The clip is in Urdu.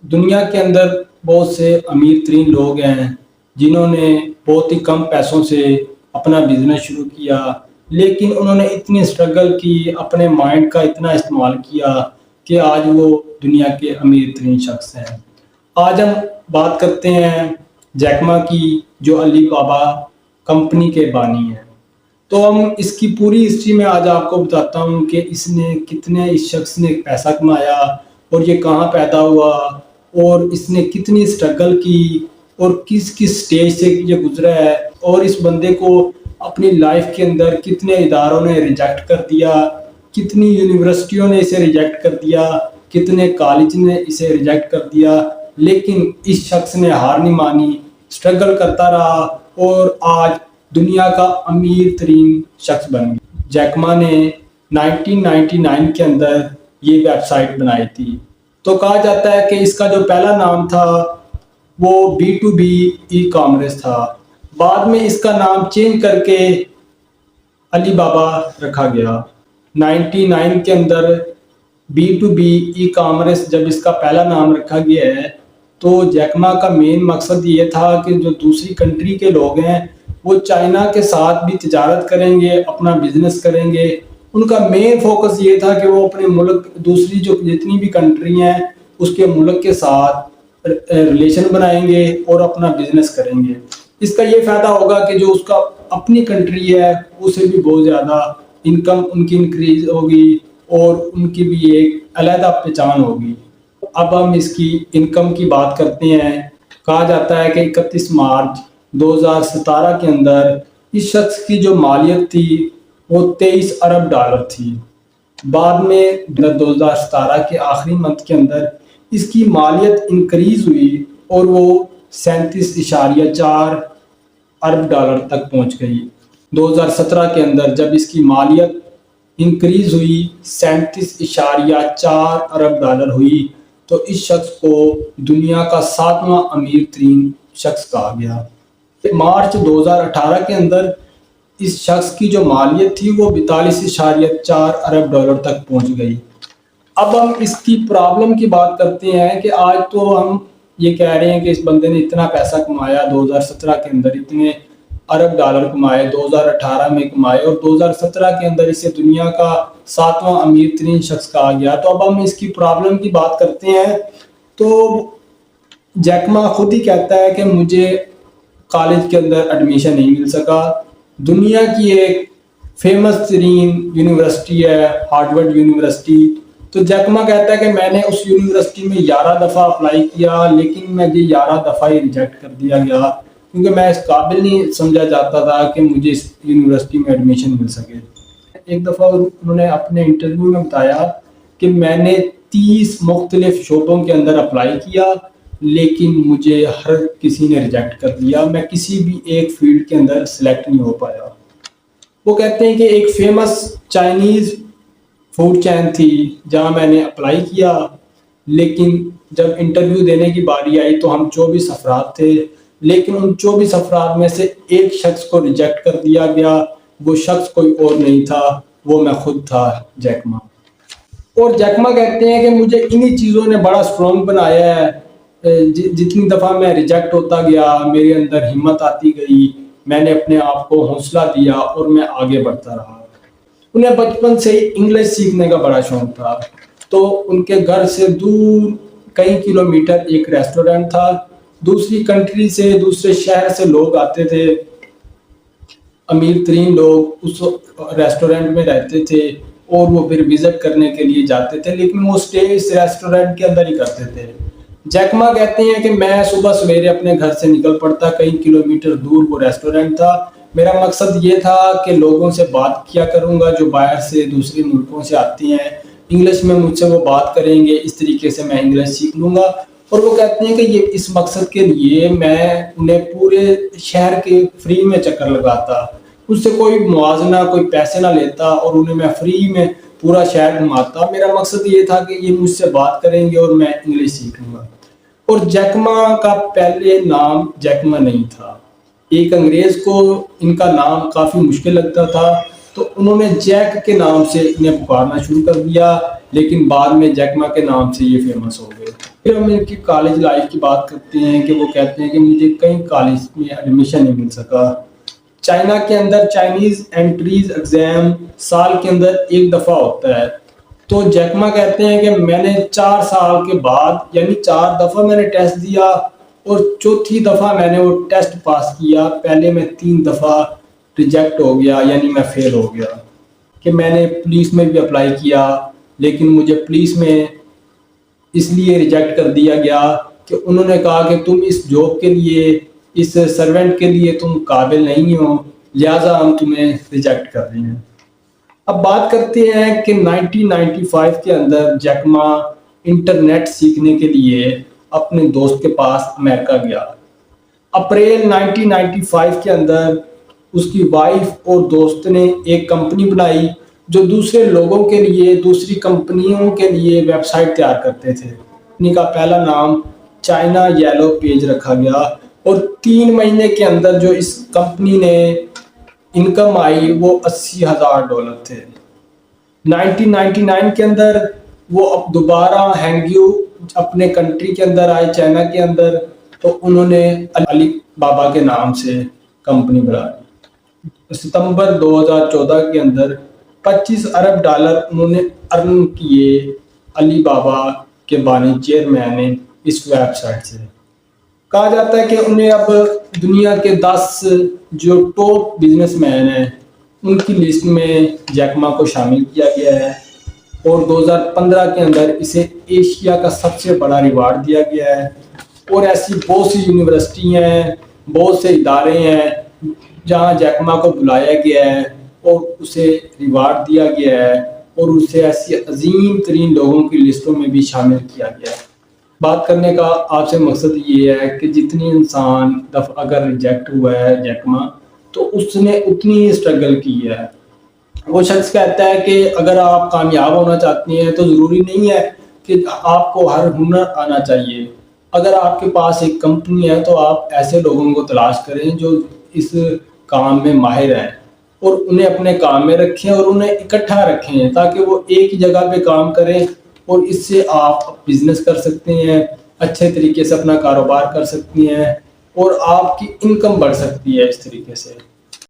دنیا کے اندر بہت سے امیر ترین لوگ ہیں جنہوں نے بہت ہی کم پیسوں سے اپنا بزنس شروع کیا، لیکن انہوں نے اتنی اسٹرگل کی، اپنے مائنڈ کا اتنا استعمال کیا کہ آج وہ دنیا کے امیر ترین شخص ہیں۔ آج ہم بات کرتے ہیں جیک ما کی، جو علی بابا کمپنی کے بانی ہیں۔ تو ہم اس کی پوری ہسٹری میں آج آپ کو بتاتا ہوں کہ اس شخص نے پیسہ کمایا اور یہ کہاں پیدا ہوا اور اس نے کتنی اسٹرگل کی اور کس کس سٹیج سے یہ گزرا ہے، اور اس بندے کو اپنی لائف کے اندر کتنے اداروں نے ریجیکٹ کر دیا، کتنی یونیورسٹیوں نے اسے ریجیکٹ کر دیا، کتنے کالج نے اسے ریجیکٹ کر دیا، لیکن اس شخص نے ہار نہیں مانی، اسٹرگل کرتا رہا اور آج دنیا کا امیر ترین شخص بن گیا۔ جیک ما نے 1999 کے اندر یہ ویب سائٹ بنائی تھی۔ تو کہا جاتا ہے کہ اس کا جو پہلا نام تھا وہ B2B ای کامرس تھا، بعد میں اس کا نام چینج کر کے علی بابا رکھا گیا۔ 99 کے اندر B2B ای کامرس جب اس کا پہلا نام رکھا گیا ہے تو جیک ما کا مین مقصد یہ تھا کہ جو دوسری کنٹری کے لوگ ہیں وہ چائنا کے ساتھ بھی تجارت کریں گے، اپنا بزنس کریں گے۔ ان کا مین فوکس یہ تھا کہ وہ اپنے ملک، دوسری جو جتنی بھی کنٹری ہیں اس کے ملک کے ساتھ ریلیشن بنائیں گے اور اپنا بزنس کریں گے۔ اس کا یہ فائدہ ہوگا کہ جو اس کا اپنی کنٹری ہے اسے بھی بہت زیادہ انکم ان کی انکریز ہوگی اور ان کی بھی ایک علیحدہ پہچان ہوگی۔ اب ہم اس کی انکم کی بات کرتے ہیں۔ کہا جاتا ہے کہ 31 مارچ 2017 کے اندر اس شخص کی جو مالیت تھی وہ 23 ارب ڈالر تھی۔ بعد میں 2017 کے آخری منتھ کے اندر اس کی مالیت انکریز ہوئی اور وہ 37.4 ارب ڈالر تک پہنچ گئی۔ 2017 کے اندر جب اس کی مالیت انکریز ہوئی 37.4 ارب ڈالر ہوئی تو اس شخص کو دنیا کا 7واں امیر ترین شخص کہا گیا۔ مارچ 2018 کے اندر اس شخص کی جو مالیت تھی وہ 42.4 ارب ڈالر تک پہنچ گئی۔ اب ہم اس کی پرابلم کی بات کرتے ہیں کہ آج تو ہم یہ کہہ رہے ہیں کہ اس بندے نے اتنا پیسہ کمایا، 2017 کے اندر اتنے ارب ڈالر کمائے، 2018 میں کمائے اور 2017 کے اندر اسے دنیا کا 7واں امیر ترین شخص کہا گیا۔ تو اب ہم اس کی پرابلم کی بات کرتے ہیں۔ تو جیک ما خود ہی کہتا ہے کہ مجھے کالج کے اندر ایڈمیشن نہیں مل سکا۔ دنیا کی ایک فیمس ترین یونیورسٹی ہے ہارورڈ یونیورسٹی، تو جیک ما کہتا ہے کہ میں نے اس یونیورسٹی میں 11 دفعہ اپلائی کیا، لیکن مجھے 11 دفعہ ہی ریجیکٹ کر دیا گیا کیونکہ میں اس قابل نہیں سمجھا جاتا تھا کہ مجھے اس یونیورسٹی میں ایڈمیشن مل سکے۔ ایک دفعہ انہوں نے اپنے انٹرویو میں بتایا کہ میں نے 30 مختلف شعبوں کے اندر اپلائی کیا لیکن مجھے ہر کسی نے ریجیکٹ کر دیا، میں کسی بھی ایک فیلڈ کے اندر سلیکٹ نہیں ہو پایا۔ وہ کہتے ہیں کہ ایک فیمس چائنیز فوڈ چین تھی جہاں میں نے اپلائی کیا، لیکن جب انٹرویو دینے کی باری آئی تو ہم 24 افراد تھے، لیکن ان 24 افراد میں سے ایک شخص کو ریجیکٹ کر دیا گیا۔ وہ شخص کوئی اور نہیں تھا، وہ میں خود تھا، جیک ما۔ اور جیک ما کہتے ہیں کہ مجھے انہی چیزوں نے بڑا اسٹرانگ بنایا ہے۔ جتنی دفعہ میں ریجیکٹ ہوتا گیا میرے اندر ہمت آتی گئی، میں نے اپنے آپ کو حوصلہ دیا اور میں آگے بڑھتا رہا۔ انہیں بچپن سے ہی انگلش سیکھنے کا بڑا شوق تھا، تو ان کے گھر سے دور کئی کلومیٹر ایک ریسٹورینٹ تھا، دوسری کنٹری سے، دوسرے شہر سے لوگ آتے تھے، امیر ترین لوگ اس ریسٹورینٹ میں رہتے تھے اور وہ پھر وزٹ کرنے کے لیے جاتے تھے، لیکن وہ اسٹے اس ریسٹورینٹ کے اندر ہی کرتے تھے۔ جیک ما کہتے ہیں کہ میں صبح سویرے اپنے گھر سے نکل پڑتا، کئی کلومیٹر دور وہ ریسٹورینٹ تھا، میرا مقصد یہ تھا کہ لوگوں سے بات کیا کروں گا جو باہر سے دوسرے ملکوں سے آتے ہیں، انگلش میں مجھ سے وہ بات کریں گے، اس طریقے سے میں انگلش سیکھ لوں گا۔ اور وہ کہتے ہیں کہ یہ اس مقصد کے لیے میں انہیں پورے شہر کے فری میں چکر لگاتا، اس سے کوئی موازنہ، کوئی پیسے نہ لیتا اور انہیں میں فری میں پورا شہر گھماتا۔ میرا مقصد یہ تھا کہ یہ مجھ سے بات کریں گے اور میں انگلش سیکھ لوں گا۔ اور جیک ما کا پہلے نام جیک ما نہیں تھا، ایک انگریز کو ان کا نام کافی مشکل لگتا تھا تو انہوں نے جیک کے نام سے انہیں پکارنا شروع کر دیا، لیکن بعد میں جیک ما کے نام سے یہ فیمس ہو گئے۔ پھر ہم ان کی کالج لائف کی بات کرتے ہیں کہ وہ کہتے ہیں کہ مجھے کئی کالج میں ایڈمیشن نہیں مل سکا. چائنا کے اندر چائنیز انٹریز ایگزام سال کے اندر ایک دفعہ ہوتا ہے. تو جیکما کہتے ہیں کہ میں نے 4 سال کے بعد یعنی 4 دفعہ میں نے ٹیسٹ دیا اور چوتھی دفعہ میں نے وہ ٹیسٹ پاس کیا. پہلے میں 3 دفعہ ریجیکٹ ہو گیا یعنی میں فیل ہو گیا. کہ میں نے پولیس میں بھی اپلائی کیا لیکن مجھے پولیس میں اس لیے ریجیکٹ کر دیا گیا کہ انہوں نے کہا کہ تم اس جاب کے لیے اس سرونٹ کے لیے تم قابل نہیں ہو لہٰذا ہم تمہیں ریجیکٹ کر رہے ہیں. اب بات کرتے ہیں کہ 1995 کے اندر جیکما انٹرنیٹ سیکھنے کے لیے اپنے دوست کے پاس امریکہ گیا. اپریل 1995 کے اندر اس کی وائف اور دوست نے ایک کمپنی بنائی جو دوسرے لوگوں کے لیے دوسری کمپنیوں کے لیے ویب سائٹ تیار کرتے تھے. کمپنی کا پہلا نام چائنا یلو پیج رکھا گیا اور 3 مہینے کے اندر جو اس کمپنی نے انکم آئی وہ $80,000 تھے. 1999 کے اندر وہ اب دوبارہ ہینگیو اپنے کنٹری کے اندر آئے چائنا کے اندر تو انہوں نے علی بابا کے نام سے کمپنی بنائی. ستمبر 2014 کے اندر $25 ارب انہوں نے ارن کیے علی بابا کے بانی چیئرمین نے اس ویب سائٹ سے. کہا جاتا ہے کہ انہیں اب دنیا کے 10 جو ٹاپ بزنس مین ہیں ان کی لسٹ میں جیکما کو شامل کیا گیا ہے اور 2015 کے اندر اسے ایشیا کا سب سے بڑا ریوارڈ دیا گیا ہے. اور ایسی بہت سی یونیورسٹی ہیں بہت سے ادارے ہیں جہاں جیکما کو بلایا گیا ہے اور اسے ریوارڈ دیا گیا ہے اور اسے ایسی عظیم ترین لوگوں کی لسٹوں میں بھی شامل کیا گیا ہے. بات کرنے کا آپ سے مقصد یہ ہے کہ جتنی انسان دفعہ اگر ریجیکٹ ہوا ہے جیکما تو اس نے اتنی ہی اسٹرگل کی ہے. وہ شخص کہتا ہے کہ اگر آپ کامیاب ہونا چاہتے ہیں تو ضروری نہیں ہے کہ آپ کو ہر ہنر آنا چاہیے. اگر آپ کے پاس ایک کمپنی ہے تو آپ ایسے لوگوں کو تلاش کریں جو اس کام میں ماہر ہیں اور انہیں اپنے کام میں رکھیں اور انہیں اکٹھا رکھیں تاکہ وہ ایک ہی جگہ پہ کام کریں اور اس سے آپ بزنس کر سکتے ہیں, اچھے طریقے سے اپنا کاروبار کر سکتی ہیں اور آپ کی انکم بڑھ سکتی ہے اس طریقے سے.